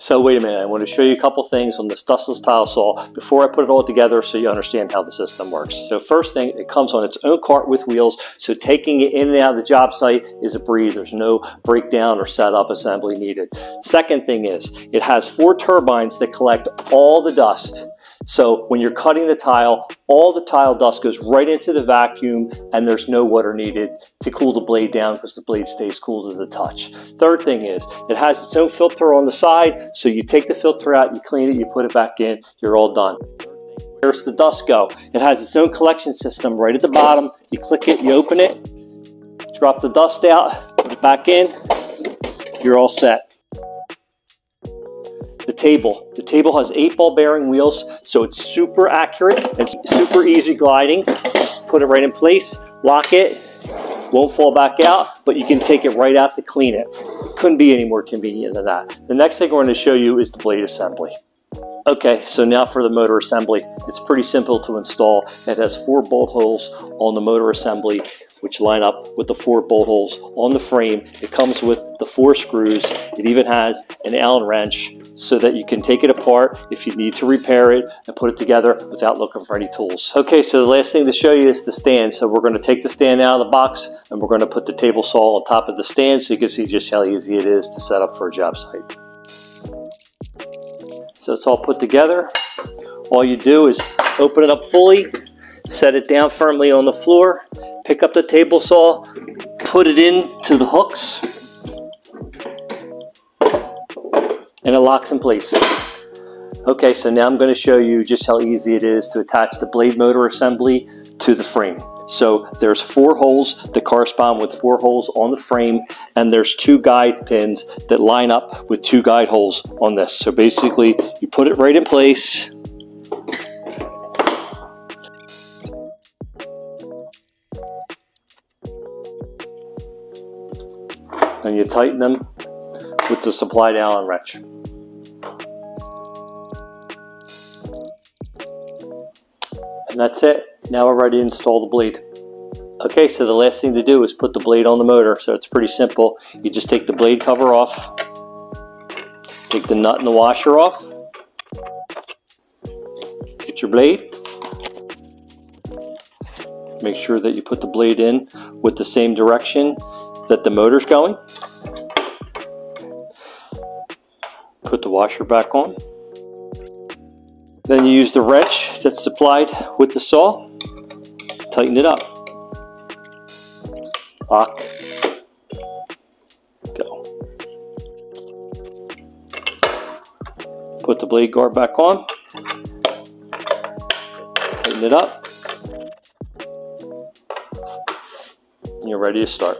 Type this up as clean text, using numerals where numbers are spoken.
So wait a minute, I want to show you a couple things on this dustless tile saw before I put it all together so you understand how the system works. So first thing, it comes on its own cart with wheels, so taking it in and out of the job site is a breeze. There's no breakdown or setup assembly needed. Second thing is, it has 4 turbines that collect all the dust. So when you're cutting the tile, all the tile dust goes right into the vacuum and there's no water needed to cool the blade down because the blade stays cool to the touch. Third thing is, it has its own filter on the side, so you take the filter out, you clean it, you put it back in, you're all done. Where's the dust go? It has its own collection system right at the bottom. You click it, you open it, drop the dust out, put it back in, you're all set. The table has 8 ball bearing wheels, so it's super accurate and super easy gliding. Just put it right in place, lock it, won't fall back out, but you can take it right out to clean it. It couldn't be any more convenient than that. The next thing we're going to show you is the blade assembly. Okay, so now for the motor assembly. It's pretty simple to install. It has 4 bolt holes on the motor assembly, which line up with the 4 bolt holes on the frame. It comes with the 4 screws. It even has an Allen wrench so that you can take it apart if you need to repair it and put it together without looking for any tools. Okay, so the last thing to show you is the stand. So we're going to take the stand out of the box and we're going to put the table saw on top of the stand so you can see just how easy it is to set up for a job site. So it's all put together. All you do is open it up fully, set it down firmly on the floor, pick up the table saw, put it into the hooks, and it locks in place. Okay, so now I'm going to show you just how easy it is to attach the blade motor assembly to the frame. So there's 4 holes that correspond with 4 holes on the frame, and there's 2 guide pins that line up with 2 guide holes on this. So basically, you put it right in place, and you tighten them with the supplied Allen wrench. And that's it. Now we're ready to install the blade. Okay, so the last thing to do is put the blade on the motor. So it's pretty simple. You just take the blade cover off, take the nut and the washer off, get your blade, make sure that you put the blade in with the same direction that the motor's going. Put the washer back on. Then you use the wrench that's supplied with the saw, tighten it up, lock, go. Put the blade guard back on, tighten it up, and you're ready to start.